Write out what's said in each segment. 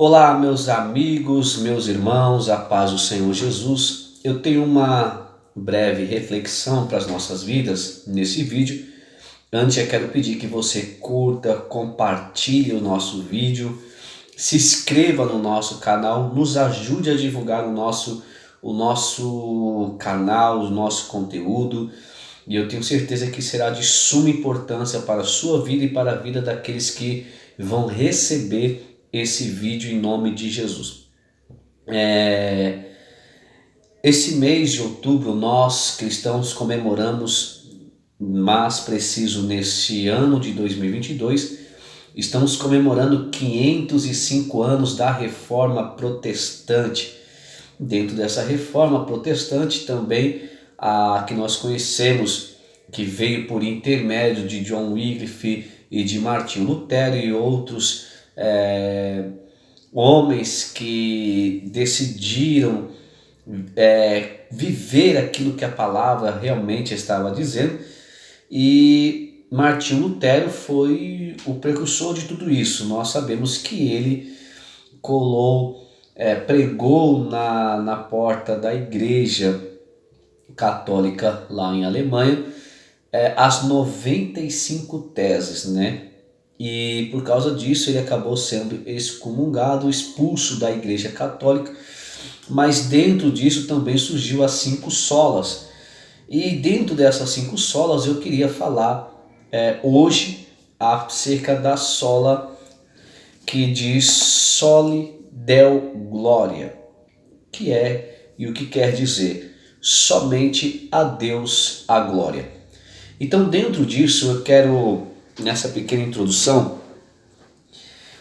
Olá, meus amigos, meus irmãos, a paz do Senhor Jesus. Eu tenho uma breve reflexão para as nossas vidas nesse vídeo. Antes, eu quero pedir que você curta, compartilhe o nosso vídeo, se inscreva no nosso canal, nos ajude a divulgar o nosso canal, o nosso conteúdo. E eu tenho certeza que será de suma importância para a sua vida e para a vida daqueles que vão receber esse vídeo em nome de Jesus. Esse mês de outubro nós cristãos comemoramos, mais preciso neste ano de 2022, estamos comemorando 505 anos da Reforma Protestante. Dentro dessa Reforma Protestante também a que nós conhecemos, que veio por intermédio de John Wycliffe e de Martinho Lutero e outros homens que decidiram viver aquilo que a palavra realmente estava dizendo. E Martinho Lutero foi o precursor de tudo isso. Nós sabemos que ele pregou na porta da igreja católica lá em Alemanha as 95 teses, né? E por causa disso ele acabou sendo excomungado, expulso da igreja católica. Mas dentro disso também surgiu as 5 solas. E dentro dessas 5 solas eu queria falar hoje acerca da sola que diz Soli Deo Gloria, que é e o que quer dizer somente a Deus a glória. Então dentro disso eu quero, nessa pequena introdução,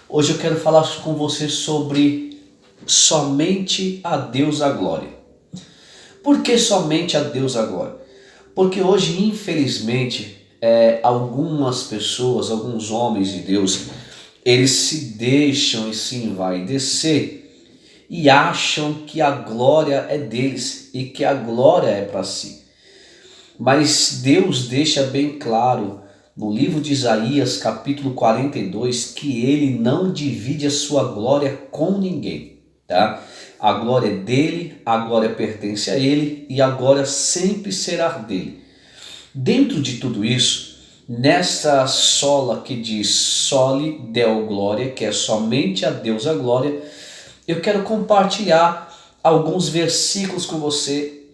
hoje eu quero falar com você sobre somente a Deus a glória. Por que somente a Deus a glória? Porque hoje, infelizmente, algumas pessoas, alguns homens de Deus, eles se deixam e se envaidecer e acham que a glória é deles e que a glória é para si. Mas Deus deixa bem claro no livro de Isaías, capítulo 42, que ele não divide a sua glória com ninguém, tá? A glória é dele, a glória pertence a ele e a glória sempre será dele. Dentro de tudo isso, nessa sola que diz Soli Deo Gloria, que é somente a Deus a glória, eu quero compartilhar alguns versículos com você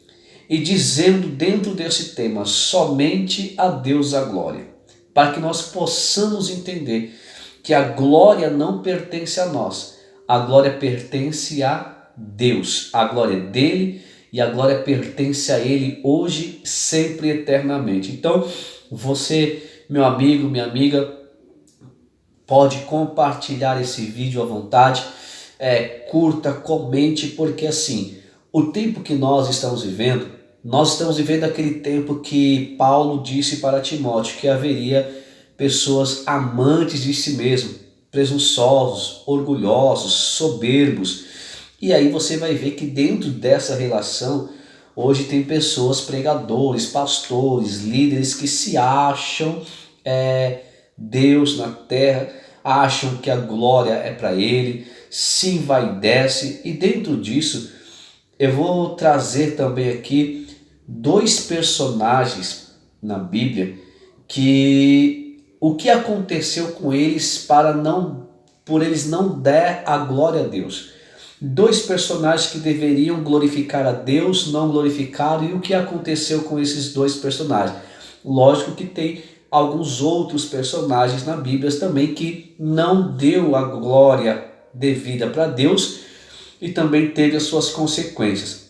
e dizendo dentro desse tema, somente a Deus a glória, para que nós possamos entender que a glória não pertence a nós, a glória pertence a Deus, a glória é dele e a glória pertence a ele hoje, sempre e eternamente. Então você, meu amigo, minha amiga, pode compartilhar esse vídeo à vontade, curta, comente, porque assim, o tempo que nós estamos vivendo aquele tempo que Paulo disse para Timóteo que haveria pessoas amantes de si mesmo, presunçosos, orgulhosos, soberbos. E aí você vai ver que dentro dessa relação, hoje tem pessoas, pregadores, pastores, líderes que se acham Deus na terra, acham que a glória é para ele, se envaidece. E dentro disso eu vou trazer também aqui 2 personagens na Bíblia que o que aconteceu com eles por eles não dar a glória a Deus. 2 personagens que deveriam glorificar a Deus, não glorificaram, e o que aconteceu com esses 2 personagens? Lógico que tem alguns outros personagens na Bíblia também que não deu a glória devida para Deus e também teve as suas consequências.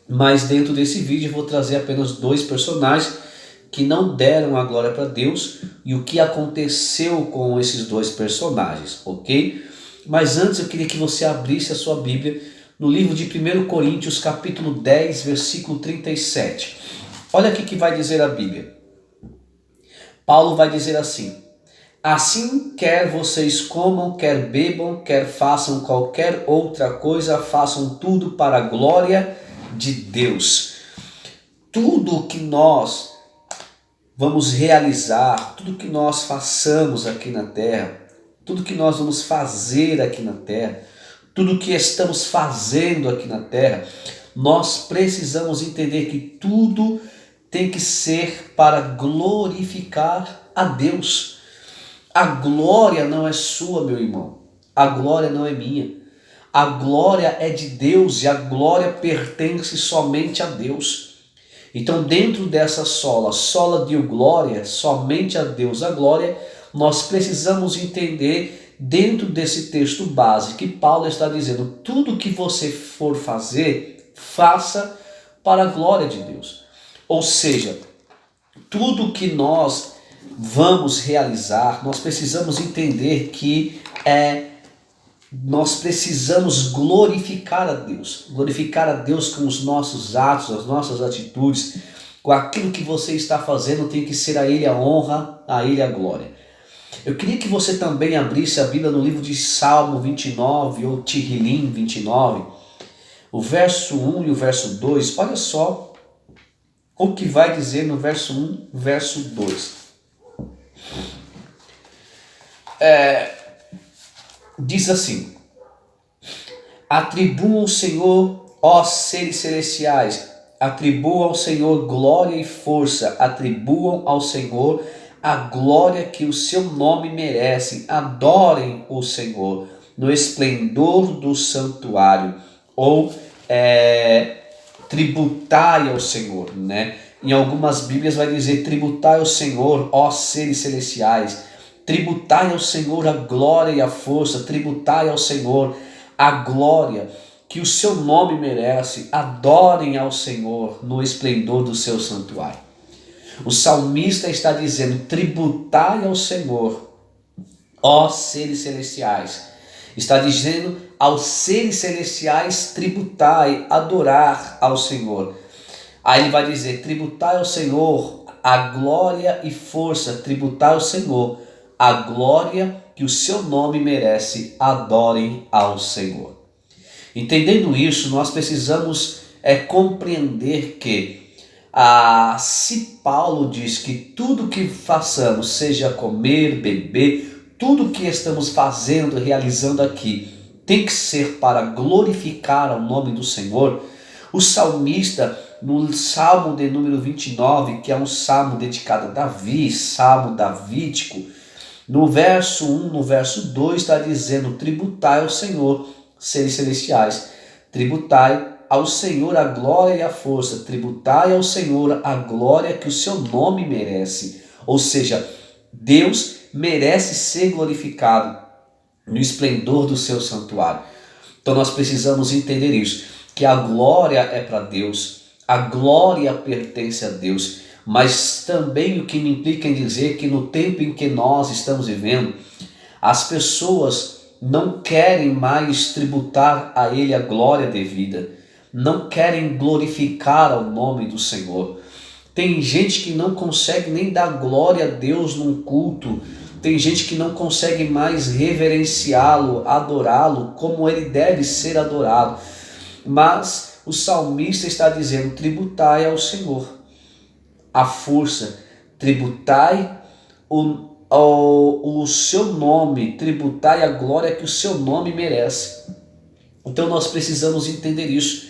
Mas dentro desse vídeo eu vou trazer apenas 2 personagens que não deram a glória para Deus e o que aconteceu com esses 2 personagens, ok? Mas antes eu queria que você abrisse a sua Bíblia no livro de 1 Coríntios capítulo 10, versículo 37. Olha aqui que vai dizer a Bíblia. Paulo vai dizer assim: assim, quer vocês comam, quer bebam, quer façam qualquer outra coisa, façam tudo para a glória de Deus. Tudo que nós vamos realizar, tudo que nós façamos aqui na terra, tudo que nós vamos fazer aqui na terra, tudo que estamos fazendo aqui na terra, nós precisamos entender que tudo tem que ser para glorificar a Deus. A glória não é sua, meu irmão. A glória não é minha. A glória é de Deus e a glória pertence somente a Deus. Então, dentro dessa sola Deo glória, somente a Deus a glória, nós precisamos entender dentro desse texto base que Paulo está dizendo: tudo que você for fazer, faça para a glória de Deus. Ou seja, tudo que nós vamos realizar, nós precisamos entender que nós precisamos glorificar a Deus com os nossos atos, as nossas atitudes, com aquilo que você está fazendo tem que ser a Ele a honra, a Ele a glória. Eu queria que você também abrisse a Bíblia no livro de Salmo 29 ou Tehillim 29, o verso 1 e o verso 2, olha só o que vai dizer no verso 1, verso 2. Diz assim: atribuam ao Senhor, ó seres celestiais, atribuam ao Senhor glória e força, atribuam ao Senhor a glória que o seu nome merece, adorem o Senhor no esplendor do santuário, ou tributai ao Senhor, né? Em algumas Bíblias vai dizer tributai ao Senhor, ó seres celestiais, tributai ao Senhor a glória e a força, tributai ao Senhor a glória que o seu nome merece, adorem ao Senhor no esplendor do seu santuário. O salmista está dizendo: tributai ao Senhor, ó seres celestiais. Está dizendo aos seres celestiais: tributai, adorar ao Senhor. Aí ele vai dizer: tributai ao Senhor a glória e força, tributai ao Senhor a glória que o seu nome merece, adorem ao Senhor. Entendendo isso, nós precisamos compreender que se Paulo diz que tudo que façamos, seja comer, beber, tudo que estamos fazendo, realizando aqui, tem que ser para glorificar o nome do Senhor, o salmista, no Salmo de número 29, que é um salmo dedicado a Davi, salmo davídico, no verso 1, no verso 2, está dizendo: tributai ao Senhor, seres celestiais, tributai ao Senhor a glória e a força, tributai ao Senhor a glória que o seu nome merece. Ou seja, Deus merece ser glorificado no esplendor do seu santuário. Então nós precisamos entender isso, que a glória é para Deus, a glória pertence a Deus, mas também o que me implica em dizer que no tempo em que nós estamos vivendo, as pessoas não querem mais tributar a Ele a glória devida, não querem glorificar ao nome do Senhor. Tem gente que não consegue nem dar glória a Deus num culto, tem gente que não consegue mais reverenciá-lo, adorá-lo como ele deve ser adorado. Mas o salmista está dizendo: tributai ao Senhor a força, tributai o seu nome, tributai a glória que o seu nome merece. Então nós precisamos entender isso,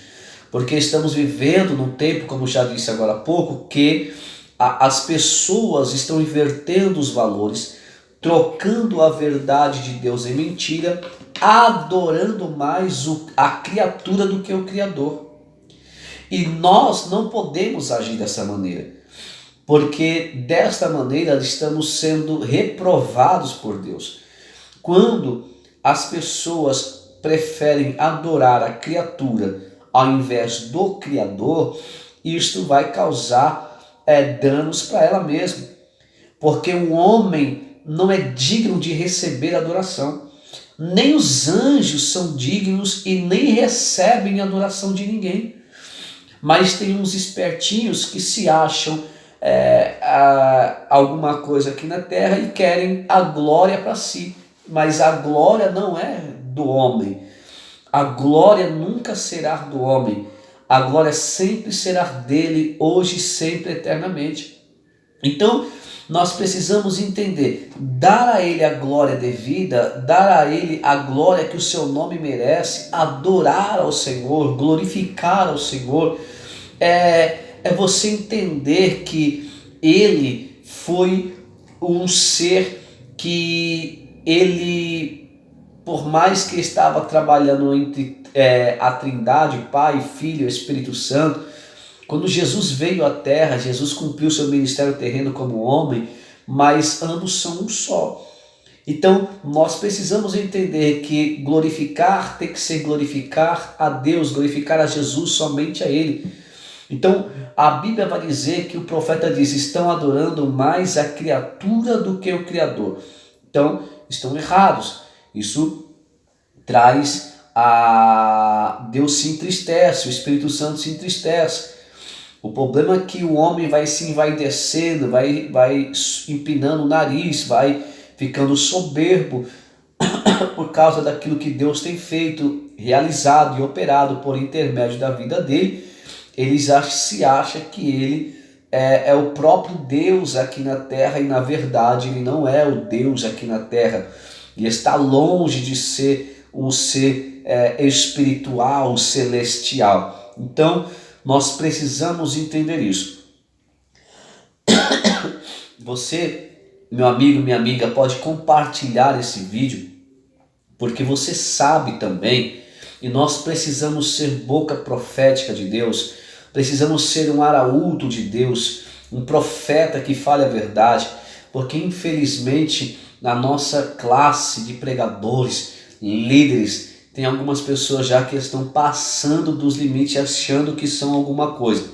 porque estamos vivendo num tempo, como já disse agora há pouco, que as pessoas estão invertendo os valores, trocando a verdade de Deus em mentira, adorando mais a criatura do que o Criador. E nós não podemos agir dessa maneira, porque desta maneira estamos sendo reprovados por Deus. Quando as pessoas preferem adorar a criatura ao invés do Criador, isto vai causar danos para ela mesma, porque o homem não é digno de receber adoração, nem os anjos são dignos e nem recebem adoração de ninguém. Mas tem uns espertinhos que se acham alguma coisa aqui na terra e querem a glória para si, mas a glória não é do homem, a glória nunca será do homem, a glória sempre será dele, hoje, sempre, eternamente. Então, nós precisamos entender, dar a Ele a glória devida, dar a Ele a glória que o seu nome merece, adorar ao Senhor, glorificar ao Senhor, é você entender que Ele foi um ser que Ele, por mais que estava trabalhando entre a Trindade, Pai, Filho e Espírito Santo, quando Jesus veio à Terra, Jesus cumpriu seu ministério terreno como homem, mas ambos são um só. Então, nós precisamos entender que glorificar tem que ser glorificar a Deus, glorificar a Jesus, somente a Ele. Então, a Bíblia vai dizer que o profeta diz: estão adorando mais a criatura do que o Criador. Então, estão errados. Isso traz Deus se entristece, o Espírito Santo se entristece. O problema é que o homem vai se envaidecendo, vai empinando o nariz, vai ficando soberbo por causa daquilo que Deus tem feito, realizado e operado por intermédio da vida dele. Eles se acham que ele é o próprio Deus aqui na terra, e na verdade ele não é o Deus aqui na terra. E está longe de ser um ser espiritual, celestial. Então, nós precisamos entender isso. Você, meu amigo, minha amiga, pode compartilhar esse vídeo, porque você sabe também, e nós precisamos ser boca profética de Deus, precisamos ser um arauto de Deus, um profeta que fale a verdade, porque infelizmente na nossa classe de pregadores, líderes, tem algumas pessoas já que estão passando dos limites, achando que são alguma coisa.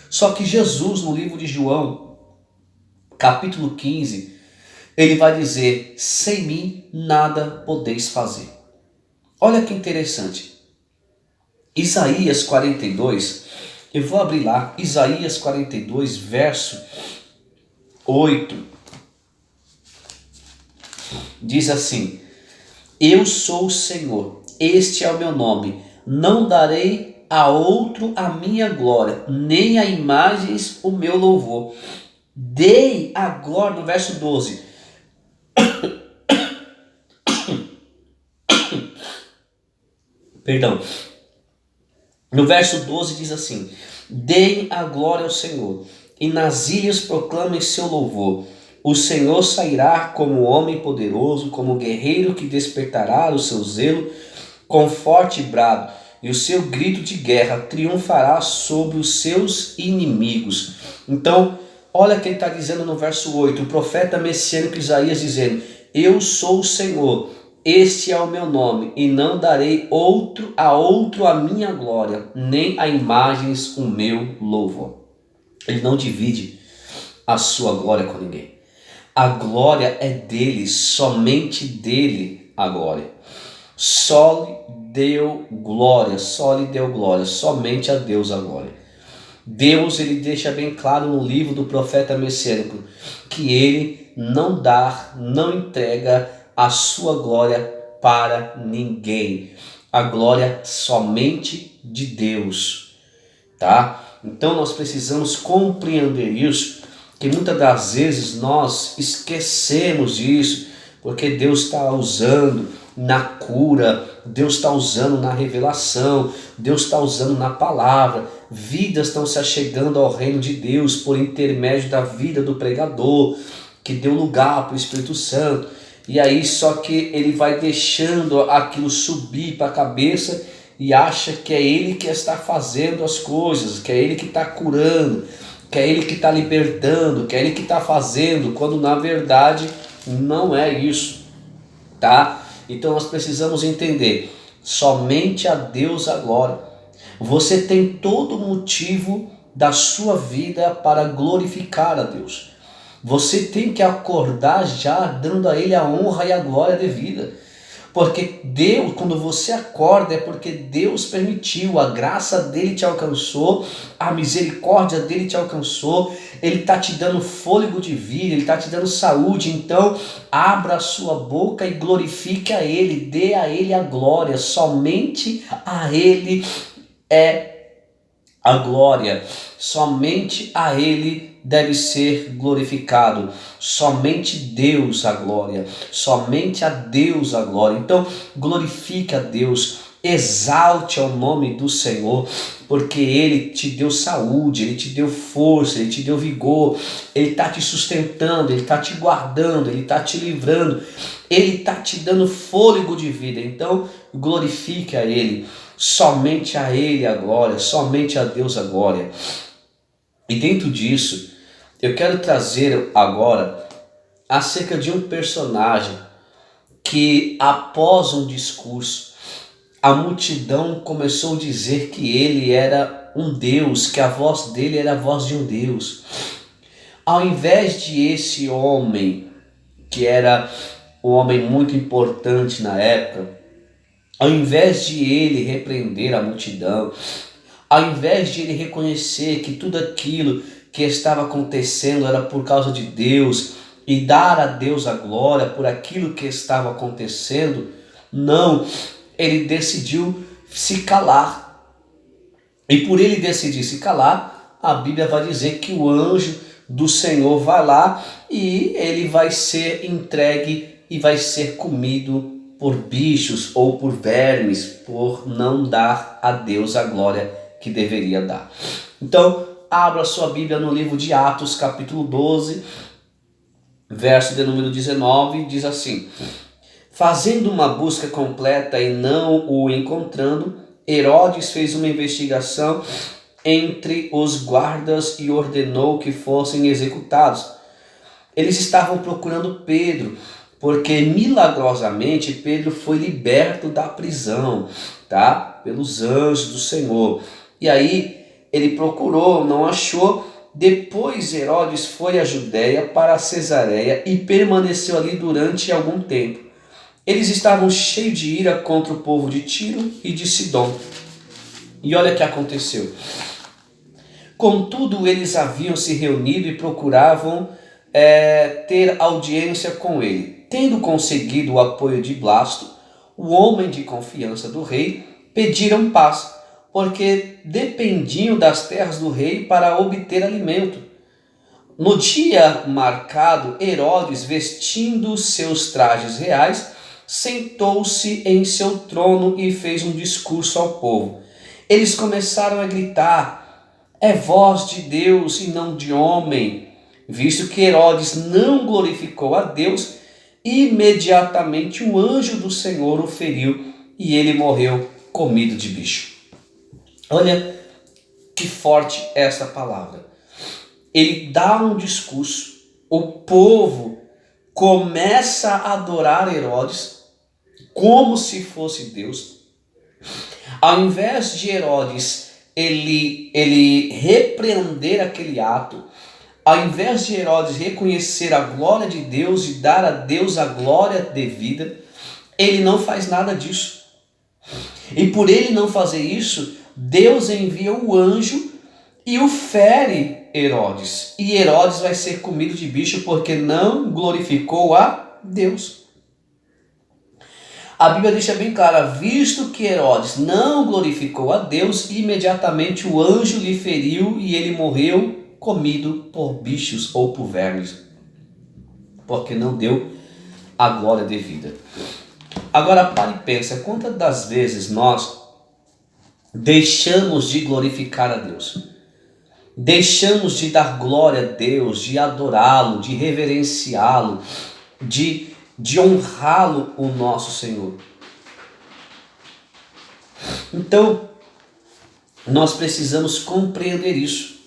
Só que Jesus, no livro de João, capítulo 15, ele vai dizer: sem mim nada podeis fazer. Olha que interessante. Isaías 42, eu vou abrir lá, Isaías 42, verso 8, diz assim: eu sou o Senhor, este é o meu nome, não darei a outro a minha glória, nem a imagens o meu louvor. Dei agora, no verso 12, perdão, no verso 12 diz assim: deem a glória ao Senhor, e nas ilhas proclamem seu louvor. O Senhor sairá como homem poderoso, como guerreiro que despertará o seu zelo com forte brado, e o seu grito de guerra triunfará sobre os seus inimigos. Então, olha quem está dizendo no verso 8, o profeta messiânico Isaías dizendo: eu sou o Senhor, este é o meu nome, e não darei outro a minha glória, nem a imagens o meu louvor. Ele não divide a sua glória com ninguém. A glória é dele, somente dele a glória. Só lhe deu glória, somente a Deus a glória. Deus, ele deixa bem claro no livro do profeta messiânico que ele não dá, não entrega a sua glória para ninguém. A glória somente de Deus, tá? Então nós precisamos compreender isso, que muitas das vezes nós esquecemos disso, porque Deus está usando na cura, Deus está usando na revelação, Deus está usando na palavra. Vidas estão se achegando ao reino de Deus por intermédio da vida do pregador, que deu lugar para o Espírito Santo. E aí só que ele vai deixando aquilo subir para a cabeça e acha que é ele que está fazendo as coisas, que é ele que está curando, que é ele que está libertando, que é ele que está fazendo, quando na verdade não é isso, tá? Então nós precisamos entender, somente a Deus a glória. Você tem todo motivo da sua vida para glorificar a Deus. Você tem que acordar já dando a Ele a honra e a glória devida. Porque Deus, quando você acorda, é porque Deus permitiu, a graça dele te alcançou, a misericórdia dele te alcançou, ele está te dando fôlego de vida, ele está te dando saúde. Então abra a sua boca e glorifique a ele, dê a ele a glória, somente a ele é a glória, somente a Ele deve ser glorificado, somente Deus a glória, somente a Deus a glória. Então, glorifique a Deus, exalte ao nome do Senhor, porque Ele te deu saúde, Ele te deu força, Ele te deu vigor, Ele está te sustentando, Ele está te guardando, Ele está te livrando, Ele está te dando fôlego de vida. Então, glorifique a Ele. Somente a Ele a glória, somente a Deus a glória. E dentro disso, eu quero trazer agora acerca de um personagem que, após um discurso, a multidão começou a dizer que ele era um Deus, que a voz dele era a voz de um Deus. Ao invés de esse homem, que era um homem muito importante na época, ao invés de ele repreender a multidão, ao invés de ele reconhecer que tudo aquilo que estava acontecendo era por causa de Deus e dar a Deus a glória por aquilo que estava acontecendo, não, ele decidiu se calar. E por ele decidir se calar, a Bíblia vai dizer que o anjo do Senhor vai lá e ele vai ser entregue e vai ser comido por bichos ou por vermes, por não dar a Deus a glória que deveria dar. Então, abra sua Bíblia no livro de Atos, capítulo 12, verso de número 19, diz assim: fazendo uma busca completa e não o encontrando, Herodes fez uma investigação entre os guardas e ordenou que fossem executados. Eles estavam procurando Pedro, porque milagrosamente Pedro foi liberto da prisão, tá? Pelos anjos do Senhor. E aí ele procurou, não achou. Depois Herodes foi à Judéia para Cesareia e permaneceu ali durante algum tempo. Eles estavam cheios de ira contra o povo de Tiro e de Sidom. E olha o que aconteceu. Contudo, eles haviam se reunido e procuravam ter audiência com ele. Tendo conseguido o apoio de Blasto, o homem de confiança do rei, pediram paz, porque dependiam das terras do rei para obter alimento. No dia marcado, Herodes, vestindo seus trajes reais, sentou-se em seu trono e fez um discurso ao povo. Eles começaram a gritar: é voz de Deus e não de homem. Visto que Herodes não glorificou a Deus, imediatamente o anjo do Senhor o feriu e ele morreu comido de bicho. Olha que forte essa palavra. Ele dá um discurso, o povo começa a adorar Herodes como se fosse Deus. Ao invés de Herodes ele repreender aquele ato, ao invés de Herodes reconhecer a glória de Deus e dar a Deus a glória devida, ele não faz nada disso. E por ele não fazer isso, Deus envia o anjo e o fere Herodes. E Herodes vai ser comido de bicho porque não glorificou a Deus. A Bíblia deixa bem clara: visto que Herodes não glorificou a Deus, imediatamente o anjo lhe feriu e ele morreu comido por bichos ou por vermes, porque não deu a glória devida. Agora pare e pensa, quantas das vezes nós deixamos de glorificar a Deus, deixamos de dar glória a Deus, de adorá-lo, de reverenciá-lo, de honrá-lo, o nosso Senhor. Então, nós precisamos compreender isso.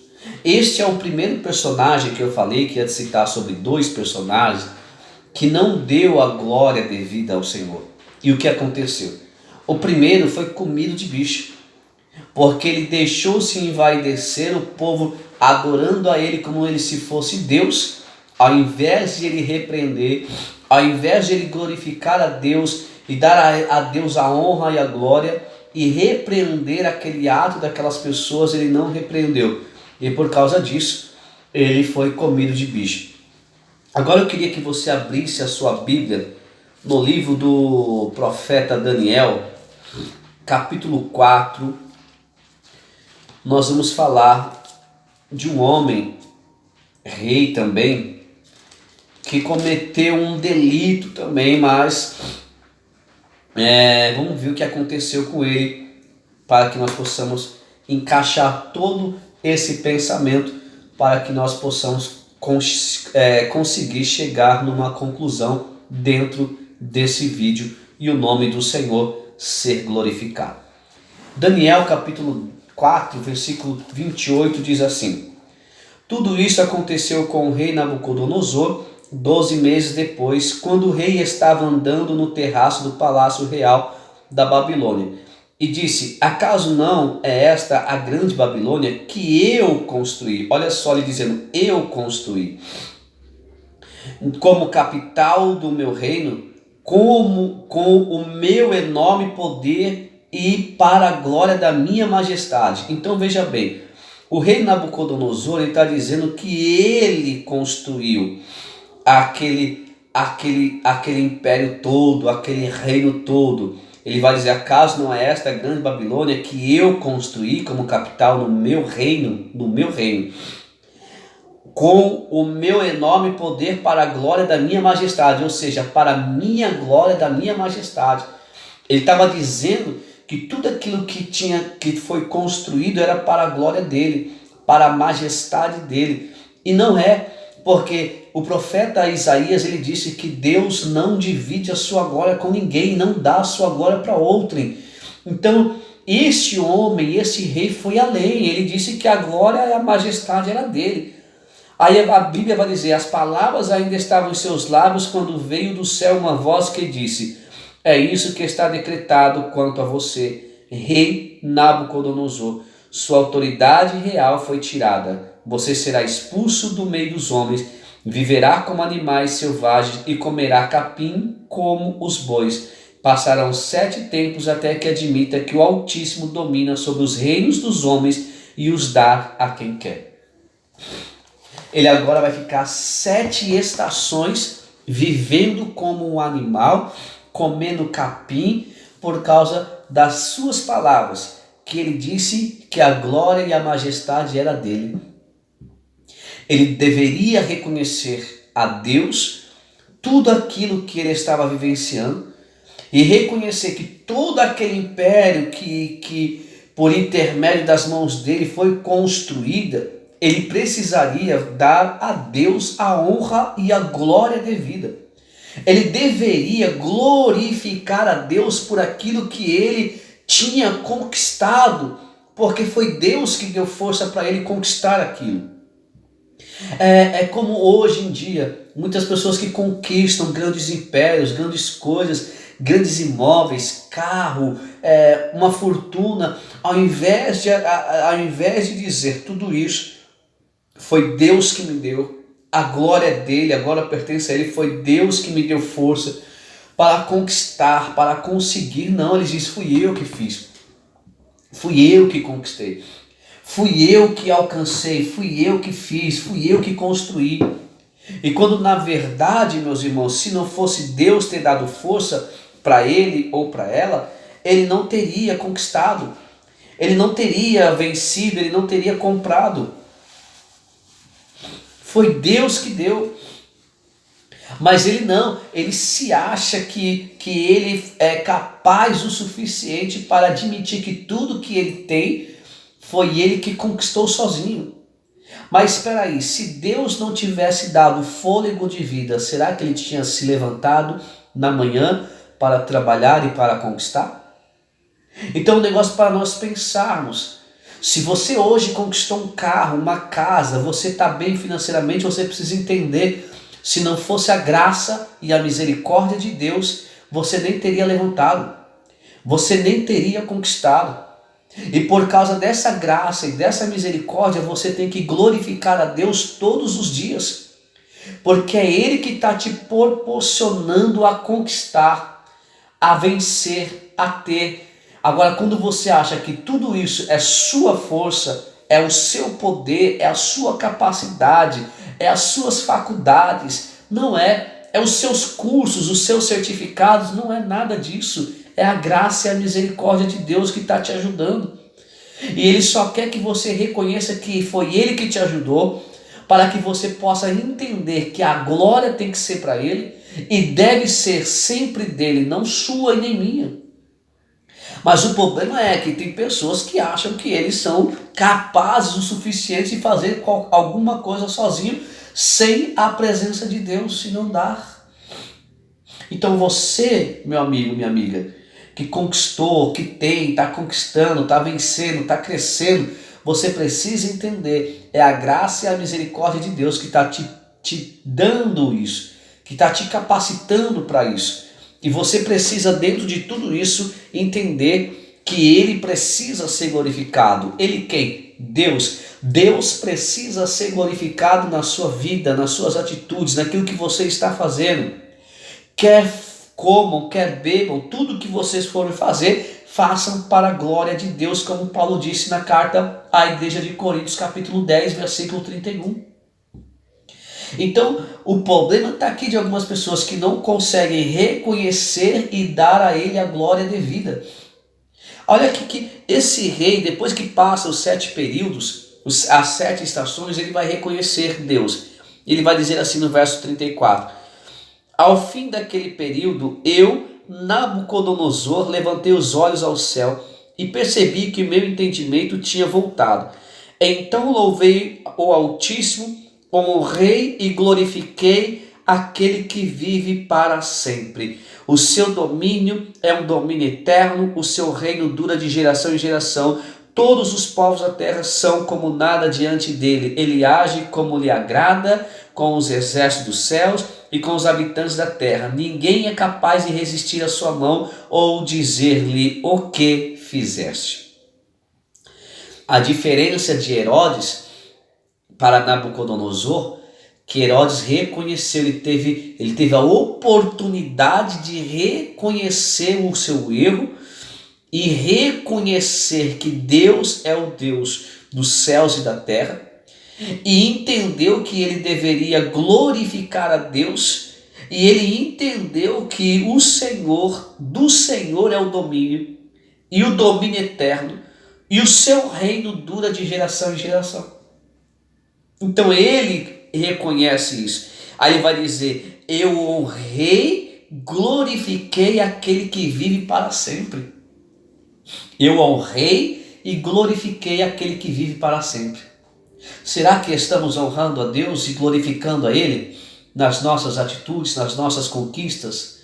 Este é o primeiro personagem que eu falei, que ia citar sobre dois personagens, que não deu a glória devida ao Senhor. E o que aconteceu? O primeiro foi comido de bicho, porque ele deixou-se envaidecer, o povo adorando a ele como ele se fosse Deus, ao invés de ele repreender, ao invés de ele glorificar a Deus e dar a Deus a honra e a glória e repreender aquele ato daquelas pessoas, ele não repreendeu. E por causa disso, ele foi comido de bicho. Agora eu queria que você abrisse a sua Bíblia no livro do profeta Daniel, capítulo 4, nós vamos falar de um homem, rei também, que cometeu um delito também, mas vamos ver o que aconteceu com ele, para que nós possamos encaixar todo esse pensamento, para que nós possamos conseguir chegar numa conclusão dentro desse vídeo e o nome do Senhor ser glorificado. Daniel capítulo 4, versículo 28 diz assim: tudo isso aconteceu com o rei Nabucodonosor 12 meses depois, quando o rei estava andando no terraço do palácio real da Babilônia, e disse: acaso não é esta a grande Babilônia que eu construí? Olha só ele dizendo: eu construí como capital do meu reino, como com o meu enorme poder e para a glória da minha majestade. Então veja bem, o rei Nabucodonosor está dizendo que ele construiu aquele império todo, aquele reino todo. Ele vai dizer: acaso não é esta a grande Babilônia que eu construí como capital no meu reino, com o meu enorme poder para a glória da minha majestade, ou seja, para a minha glória da minha majestade. Ele estava dizendo que tudo aquilo que foi construído era para a glória dele, para a majestade dele. E não é, porque o profeta Isaías, ele disse que Deus não divide a sua glória com ninguém, não dá a sua glória para outrem. Então, este homem, esse rei foi além, ele disse que a glória e a majestade era dele. Aí a Bíblia vai dizer: as palavras ainda estavam em seus lábios quando veio do céu uma voz que disse: é isso que está decretado quanto a você, rei Nabucodonosor. Sua autoridade real foi tirada. Você será expulso do meio dos homens, viverá como animais selvagens e comerá capim como os bois. Passarão 7 tempos até que admita que o Altíssimo domina sobre os reinos dos homens e os dá a quem quer. Ele agora vai ficar 7 estações vivendo como um animal, comendo capim, por causa das suas palavras, que ele disse que a glória e a majestade era dele. Ele deveria reconhecer a Deus tudo aquilo que ele estava vivenciando e reconhecer que todo aquele império que por intermédio das mãos dele foi construída, ele precisaria dar a Deus a honra e a glória devida. Ele deveria glorificar a Deus por aquilo que ele tinha conquistado, porque foi Deus que deu força para ele conquistar aquilo. É como hoje em dia, muitas pessoas que conquistam grandes impérios, grandes coisas, grandes imóveis, carro, uma fortuna, ao invés de dizer tudo isso foi Deus que me deu, a glória é dele, a glória pertence a ele, foi Deus que me deu força para conquistar, para conseguir. Não, ele diz: fui eu que fiz, fui eu que conquistei, fui eu que alcancei, fui eu que fiz, fui eu que construí. E quando na verdade, meus irmãos, se não fosse Deus ter dado força para ele ou para ela, ele não teria conquistado, ele não teria vencido, ele não teria comprado. Foi Deus que deu. Mas ele não, ele se acha que ele é capaz o suficiente para admitir que tudo que ele tem foi ele que conquistou sozinho. Mas espera aí, se Deus não tivesse dado fôlego de vida, será que ele tinha se levantado na manhã para trabalhar e para conquistar? Então, um negócio para nós pensarmos. Se você hoje conquistou um carro, uma casa, você está bem financeiramente, você precisa entender: se não fosse a graça e a misericórdia de Deus, você nem teria levantado, você nem teria conquistado. E por causa dessa graça e dessa misericórdia, você tem que glorificar a Deus todos os dias, porque é Ele que está te proporcionando a conquistar, a vencer, a ter. Agora, quando você acha que tudo isso é sua força, é o seu poder, é a sua capacidade, é as suas faculdades, não é os seus cursos, os seus certificados, não é nada disso. É a graça e a misericórdia de Deus que está te ajudando. E Ele só quer que você reconheça que foi Ele que te ajudou, para que você possa entender que a glória tem que ser para Ele e deve ser sempre dele, não sua e nem minha. Mas o problema é que tem pessoas que acham que eles são capazes o suficiente de fazer alguma coisa sozinho sem a presença de Deus, se não dar. Então você, meu amigo, minha amiga, que conquistou, que tem, está conquistando, está vencendo, está crescendo, você precisa entender, é a graça e a misericórdia de Deus que está te dando isso, que está te capacitando para isso. E você precisa, dentro de tudo isso, entender que Ele precisa ser glorificado. Ele quem? Deus. Deus precisa ser glorificado na sua vida, nas suas atitudes, naquilo que você está fazendo. Quer comam, quer bebam, tudo que vocês forem fazer, façam para a glória de Deus, como Paulo disse na carta à igreja de Coríntios, capítulo 10, versículo 31. Então, o problema está aqui de algumas pessoas que não conseguem reconhecer e dar a Ele a glória devida. Olha aqui que esse rei, depois que passa os 7 períodos, as 7 estações, ele vai reconhecer Deus. Ele vai dizer assim no verso 34: ao fim daquele período, eu, Nabucodonosor, levantei os olhos ao céu e percebi que meu entendimento tinha voltado. Então louvei o Altíssimo, honrei e glorifiquei aquele que vive para sempre. O seu domínio é um domínio eterno, o seu reino dura de geração em geração. Todos os povos da terra são como nada diante dele. Ele age como lhe agrada com os exércitos dos céus e com os habitantes da terra. Ninguém é capaz de resistir à sua mão ou dizer-lhe o que fizeste. A diferença de Herodes para Nabucodonosor, que Herodes reconheceu, ele teve a oportunidade de reconhecer o seu erro e reconhecer que Deus é o Deus dos céus e da terra, e entendeu que ele deveria glorificar a Deus, e ele entendeu que o Senhor, do Senhor é o domínio, e o domínio eterno, e o seu reino dura de geração em geração. Então ele reconhece isso. Aí ele vai dizer: eu honrei, glorifiquei aquele que vive para sempre. Eu honrei e glorifiquei aquele que vive para sempre. Será que estamos honrando a Deus e glorificando a Ele nas nossas atitudes, nas nossas conquistas?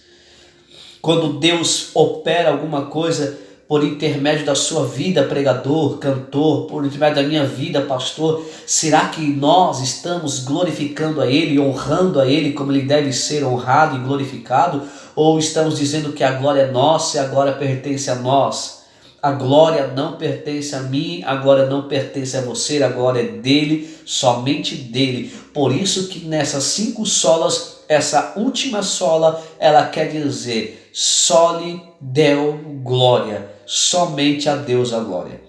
Quando Deus opera alguma coisa por intermédio da sua vida, pregador, cantor, por intermédio da minha vida, pastor, será que nós estamos glorificando a Ele, honrando a Ele como Ele deve ser honrado e glorificado? Ou estamos dizendo que a glória é nossa e a glória pertence a nós? A glória não pertence a mim, a glória não pertence a você, a glória é dele, somente dele. Por isso que nessas 5 solas, essa última sola, ela quer dizer soli deo glória, somente a Deus a glória.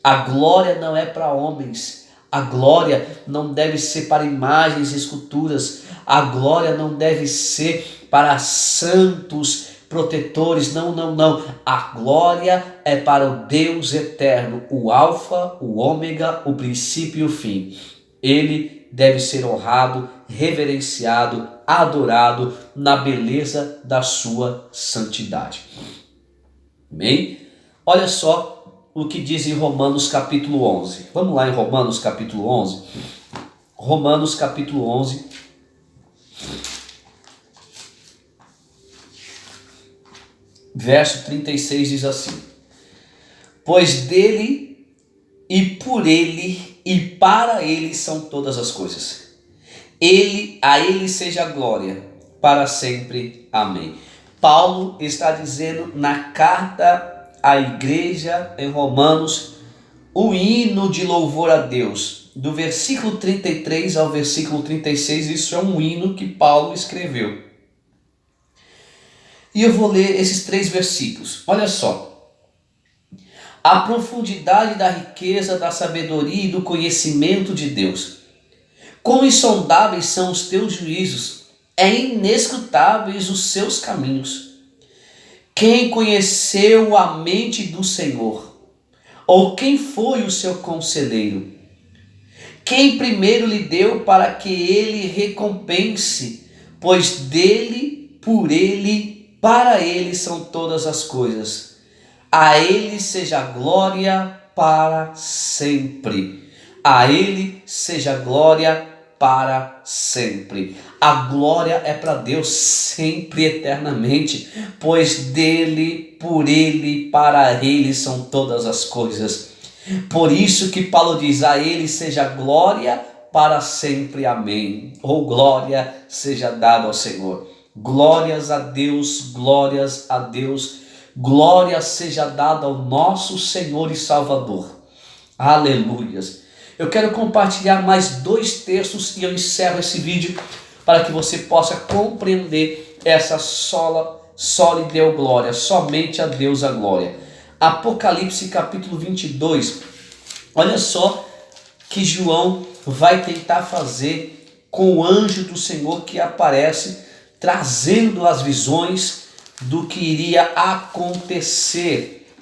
A glória não é para homens, a glória não deve ser para imagens e esculturas, a glória não deve ser para santos protetores, não. A glória é para o Deus eterno, o alfa, o ômega, o princípio e o fim. Ele deve ser honrado, reverenciado, adorado na beleza da sua santidade. Amém? Olha só o que diz em Romanos capítulo 11. Vamos lá em Romanos capítulo 11. Romanos capítulo 11. Verso 36 diz assim: pois dele e por ele e para ele são todas as coisas. A ele seja a glória para sempre. Amém. Paulo está dizendo na carta à igreja em Romanos o hino de louvor a Deus. Do versículo 33 ao versículo 36, isso é um hino que Paulo escreveu. E eu vou ler esses 3 versículos. Olha só. A profundidade da riqueza, da sabedoria e do conhecimento de Deus. Quão insondáveis são os teus juízos, é inescrutáveis os seus caminhos. Quem conheceu a mente do Senhor? Ou quem foi o seu conselheiro? Quem primeiro lhe deu para que ele recompense? Pois dele, por ele, para ele são todas as coisas. A ele seja glória para sempre. A ele seja glória para sempre. A glória é para Deus sempre, eternamente, pois dele, por ele, para ele são todas as coisas. Por isso que Paulo diz: a ele seja glória para sempre, amém. Ou glória seja dada ao Senhor. Glórias a Deus, glórias a Deus. Glória seja dada ao nosso Senhor e Salvador. Aleluias. Eu quero compartilhar mais 2 textos e eu encerro esse vídeo para que você possa compreender essa sola e deu glória, somente a Deus a glória. Apocalipse capítulo 22. Olha só que João vai tentar fazer com o anjo do Senhor que aparece, trazendo as visões do que iria acontecer.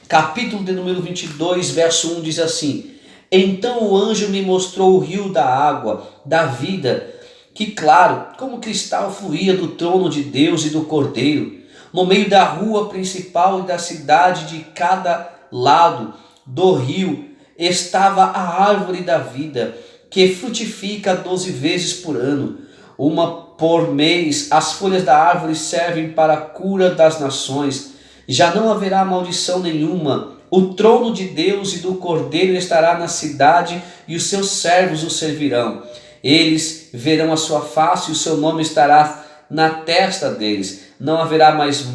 Capítulo de número 22, verso 1 diz assim: então o anjo me mostrou o rio da água, da vida, que claro, como cristal fluía do trono de Deus e do Cordeiro, no meio da rua principal e da cidade. De cada lado do rio estava a árvore da vida, que frutifica 12 vezes por ano, uma por mês. As folhas da árvore servem para a cura das nações. Já não haverá maldição nenhuma. O trono de Deus e do Cordeiro estará na cidade, e os seus servos o servirão. Eles verão a sua face, e o seu nome estará na testa deles. Não haverá mais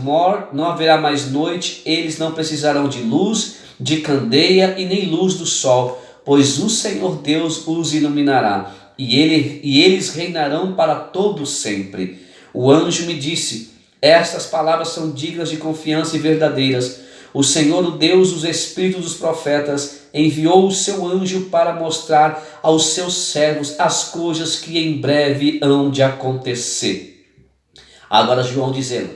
não haverá mais noite. Eles não precisarão de luz, de candeia e nem luz do sol, pois o Senhor Deus os iluminará, e eles reinarão para todo sempre. O anjo me disse: estas palavras são dignas de confiança e verdadeiras. O Senhor, o Deus dos espíritos dos profetas, enviou o seu anjo para mostrar aos seus servos as coisas que em breve hão de acontecer. Agora João dizendo: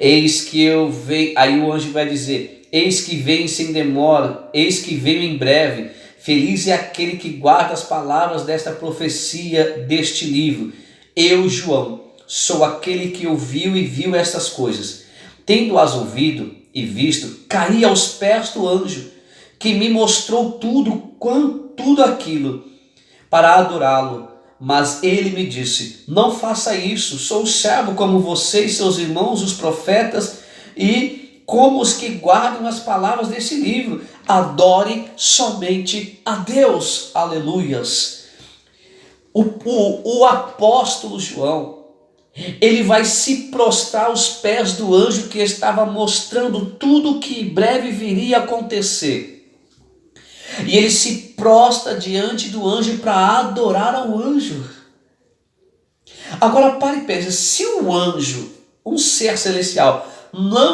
eis que eu venho. Aí o anjo vai dizer: eis que vem sem demora, eis que venho em breve. Feliz é aquele que guarda as palavras desta profecia deste livro. Eu, João, sou aquele que ouviu e viu estas coisas. Tendo-as ouvido e visto, caí aos pés do anjo, que me mostrou tudo aquilo, para adorá-lo. Mas ele me disse: não faça isso, sou servo como você e seus irmãos, os profetas, e como os que guardam as palavras desse livro. Adore somente a Deus. Aleluias. O apóstolo João, ele vai se prostrar aos pés do anjo que estava mostrando tudo que em breve viria a acontecer. E ele se prostra diante do anjo para adorar ao anjo. Agora pare e pense: se o anjo, um ser celestial, não